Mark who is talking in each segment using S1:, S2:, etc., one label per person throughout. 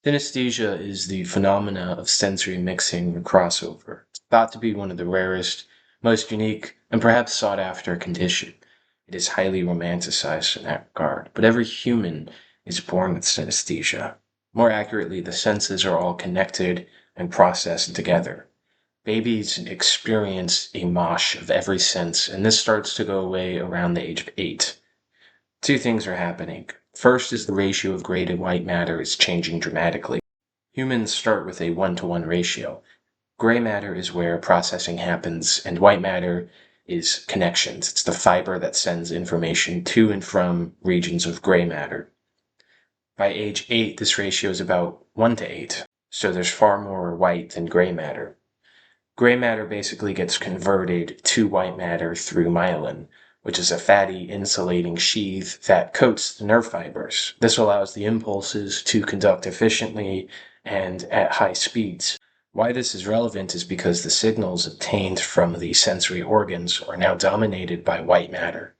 S1: Synesthesia is the phenomena of sensory mixing or crossover. It's thought to be one of the rarest, most unique, and perhaps sought after condition. It is highly romanticized in that regard, but every human is born with synesthesia. More accurately, the senses are all connected and processed together. Babies experience a mosh of every sense, and this starts to go away around the age of 8. Two things are happening. First is the ratio of gray to white matter is changing dramatically. Humans start with a 1-to-1 ratio. Gray matter is where processing happens, and white matter is connections. It's the fiber that sends information to and from regions of gray matter. By age 8, this ratio is about 1 to 8, so there's far more white than gray matter. Gray matter basically gets converted to white matter through myelin, which is a fatty insulating sheath that coats the nerve fibers. This allows the impulses to conduct efficiently and at high speeds. Why this is relevant is because the signals obtained from the sensory organs are now dominated by white matter,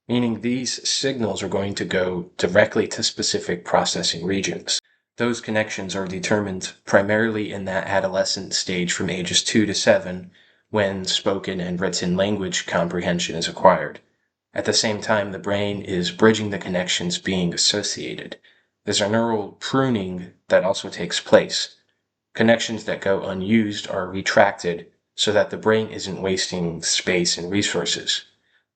S1: meaning these signals are going to go directly to specific processing regions. Those connections are determined primarily in that adolescent stage from ages 2 to 7, when spoken and written language comprehension is acquired. At the same time, the brain is bridging the connections being associated. There's a neural pruning that also takes place. Connections that go unused are retracted so that the brain isn't wasting space and resources.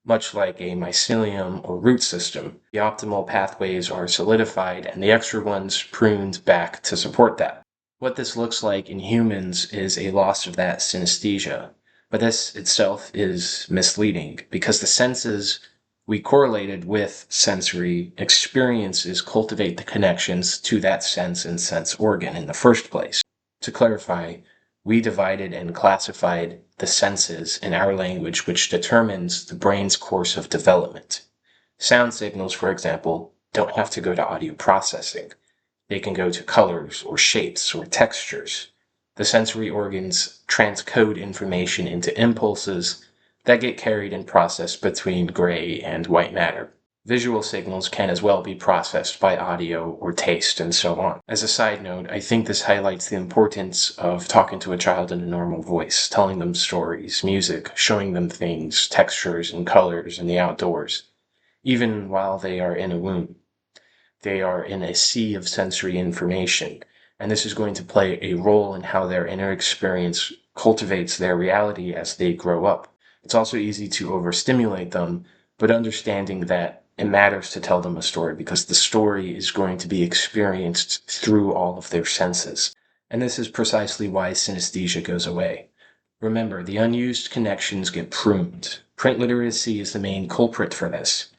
S1: Much like a mycelium or root system, the optimal pathways are solidified and the extra ones pruned back to support that. What this looks like in humans is a loss of that synesthesia. But this itself is misleading because the senses we correlated with sensory experiences cultivate the connections to that sense and sense organ in the first place. To clarify, we divided and classified the senses in our language, which determines the brain's course of development. Sound signals, for example, don't have to go to audio processing. They can go to colors or shapes or textures. The sensory organs transcode information into impulses that get carried and processed between gray and white matter. Visual signals can as well be processed by audio or taste and so on. As a side note, I think this highlights the importance of talking to a child in a normal voice, telling them stories, music, showing them things, textures and colors in the outdoors, even while they are in a womb. They are in a sea of sensory information, and this is going to play a role in how their inner experience cultivates their reality as they grow up. It's also easy to overstimulate them, but understanding that it matters to tell them a story because the story is going to be experienced through all of their senses. And this is precisely why synesthesia goes away. Remember, the unused connections get pruned. Print literacy is the main culprit for this.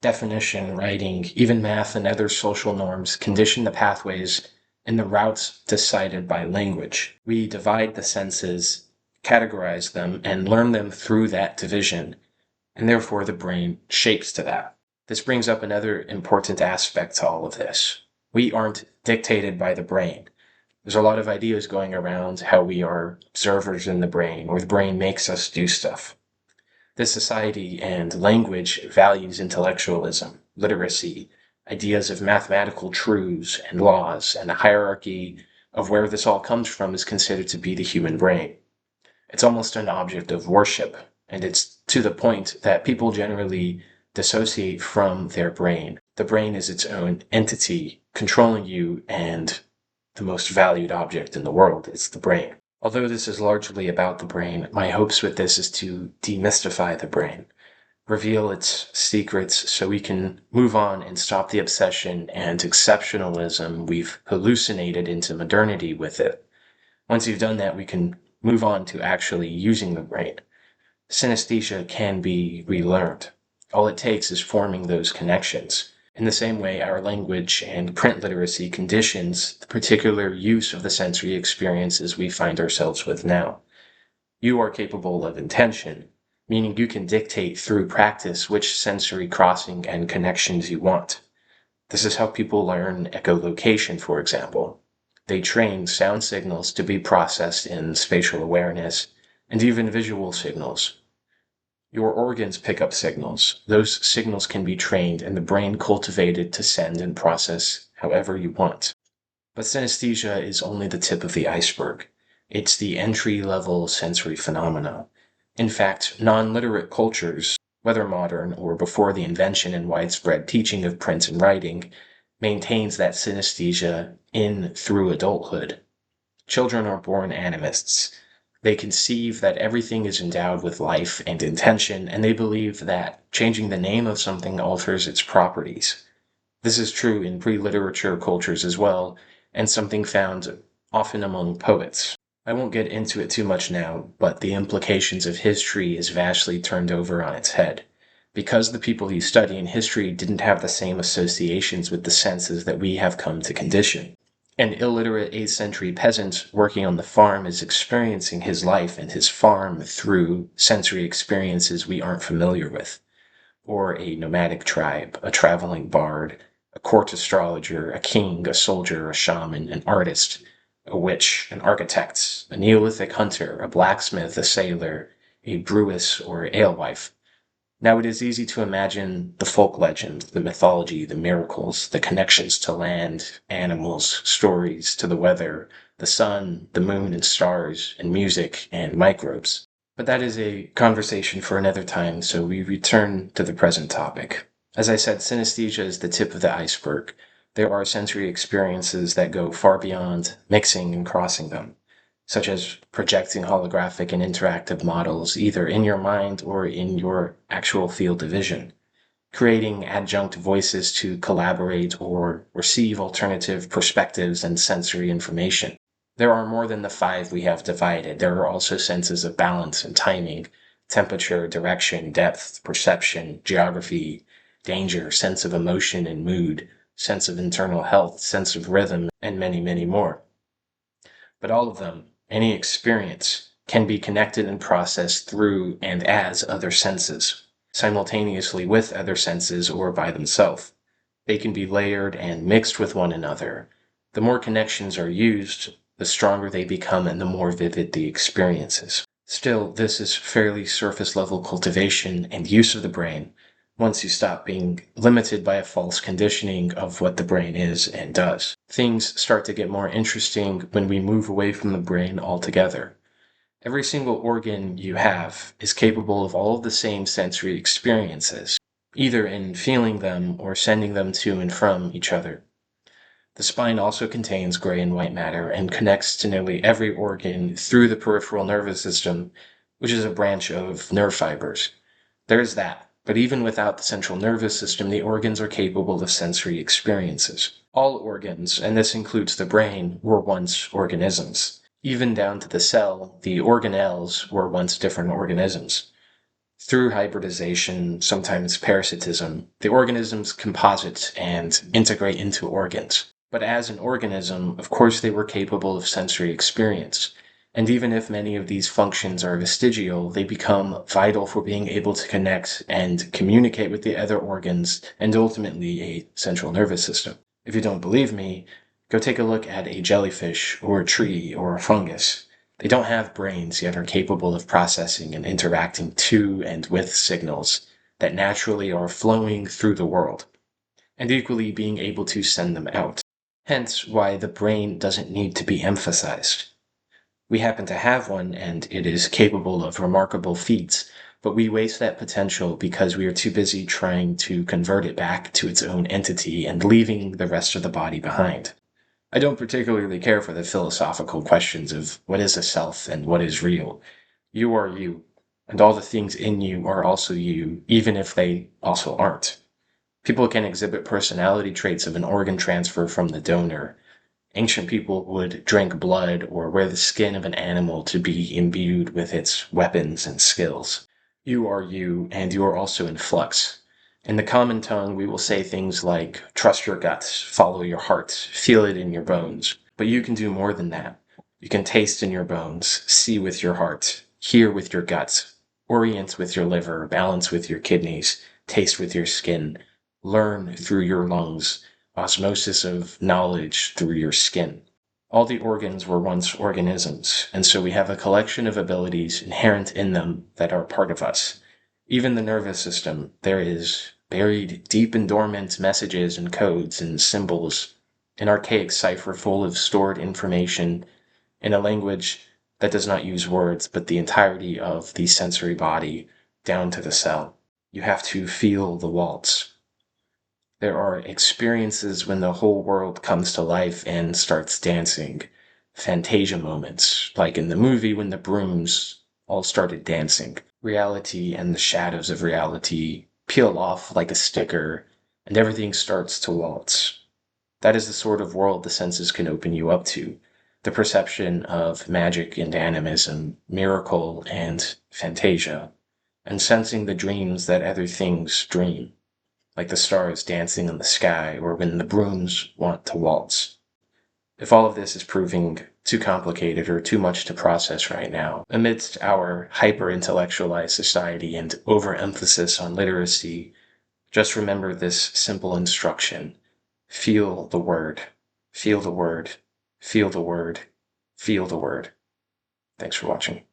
S1: Definition, writing, even math and other social norms condition the pathways and the routes decided by language. We divide the senses, categorize them, and learn them through that division, and therefore the brain shapes to that. This brings up another important aspect to all of this. We aren't dictated by the brain. There's a lot of ideas going around how we are observers in the brain, or the brain makes us do stuff. This society and language values intellectualism, literacy, ideas of mathematical truths and laws, and a hierarchy of where this all comes from is considered to be the human brain. It's almost an object of worship, and it's to the point that people generally dissociate from their brain. The brain is its own entity, controlling you, and the most valued object in the world is the brain. Although this is largely about the brain, my hopes with this is to demystify the brain, reveal its secrets so we can move on and stop the obsession and exceptionalism we've hallucinated into modernity with it. Once you've done that, we can move on to actually using the brain. Synesthesia can be relearned. All it takes is forming those connections. In the same way, our language and print literacy conditions the particular use of the sensory experiences we find ourselves with now. You are capable of intention, meaning you can dictate through practice which sensory crossing and connections you want. This is how people learn echolocation, for example. They train sound signals to be processed in spatial awareness and even visual signals. Your organs pick up signals. Those signals can be trained and the brain cultivated to send and process however you want. But synesthesia is only the tip of the iceberg. It's the entry-level sensory phenomena. In fact, non-literate cultures, whether modern or before the invention and widespread teaching of print and writing, maintains that synesthesia in through adulthood. Children are born animists. They conceive that everything is endowed with life and intention, and they believe that changing the name of something alters its properties. This is true in pre-literature cultures as well, and something found often among poets. I won't get into it too much now, but the implications of history is vastly turned over on its head. Because the people you study in history didn't have the same associations with the senses that we have come to condition. An illiterate 8th century peasant working on the farm is experiencing his life and his farm through sensory experiences we aren't familiar with. Or a nomadic tribe, a traveling bard, a court astrologer, a king, a soldier, a shaman, an artist, a witch, an architect, a Neolithic hunter, a blacksmith, a sailor, a brewess or alewife. Now it is easy to imagine the folk legend, the mythology, the miracles, the connections to land, animals, stories, to the weather, the sun, the moon and stars, and music and microbes. But that is a conversation for another time, so we return to the present topic. As I said, synesthesia is the tip of the iceberg. There are sensory experiences that go far beyond mixing and crossing them, such as projecting holographic and interactive models either in your mind or in your actual field of vision, creating adjunct voices to collaborate or receive alternative perspectives and sensory information. There are more than the 5 we have divided. There are also senses of balance and timing, temperature, direction, depth, perception, geography, danger, sense of emotion and mood, sense of internal health, sense of rhythm, and many, many more. But all of them, any experience, can be connected and processed through and as other senses, simultaneously with other senses or by themselves. They can be layered and mixed with one another. The more connections are used, the stronger they become and the more vivid the experiences. Still, this is fairly surface level cultivation and use of the brain once you stop being limited by a false conditioning of what the brain is and does. Things start to get more interesting when we move away from the brain altogether. Every single organ you have is capable of all of the same sensory experiences, either in feeling them or sending them to and from each other. The spine also contains gray and white matter and connects to nearly every organ through the peripheral nervous system, which is a branch of nerve fibers. There's that. But even without the central nervous system, the organs are capable of sensory experiences. All organs, and this includes the brain, were once organisms. Even down to the cell, the organelles were once different organisms. Through hybridization, sometimes parasitism, the organisms composite and integrate into organs. But as an organism, of course they were capable of sensory experience. And even if many of these functions are vestigial, they become vital for being able to connect and communicate with the other organs and ultimately a central nervous system. If you don't believe me, go take a look at a jellyfish or a tree or a fungus. They don't have brains yet are capable of processing and interacting to and with signals that naturally are flowing through the world, and equally being able to send them out. Hence why the brain doesn't need to be emphasized. We happen to have one, and it is capable of remarkable feats, but we waste that potential because we are too busy trying to convert it back to its own entity and leaving the rest of the body behind. I don't particularly care for the philosophical questions of what is a self and what is real. You are you, and all the things in you are also you, even if they also aren't. People can exhibit personality traits of an organ transfer from the donor. Ancient people would drink blood or wear the skin of an animal to be imbued with its weapons and skills. You are you, and you are also in flux. In the common tongue, we will say things like, trust your guts, follow your heart, feel it in your bones. But you can do more than that. You can taste in your bones, see with your heart, hear with your guts, orient with your liver, balance with your kidneys, taste with your skin, learn through your lungs, osmosis of knowledge through your skin. All the organs were once organisms, and so we have a collection of abilities inherent in them that are part of us. Even the nervous system, there is buried deep and dormant messages and codes and symbols an archaic cipher full of stored information in a language that does not use words, but the entirety of the sensory body down to the cell. You have to feel the waltz. There are experiences when the whole world comes to life and starts dancing. Fantasia moments, like in the movie when the brooms all started dancing. Reality and the shadows of reality peel off like a sticker, and everything starts to waltz. That is the sort of world the senses can open you up to. The perception of magic and animism, miracle and fantasia, and sensing the dreams that other things dream, like the stars dancing in the sky or when the brooms want to waltz. If all of this is proving too complicated or too much to process right now, amidst our hyper-intellectualized society and overemphasis on literacy, just remember this simple instruction. Feel the word. Feel the word. Feel the word. Feel the word. Thanks for watching.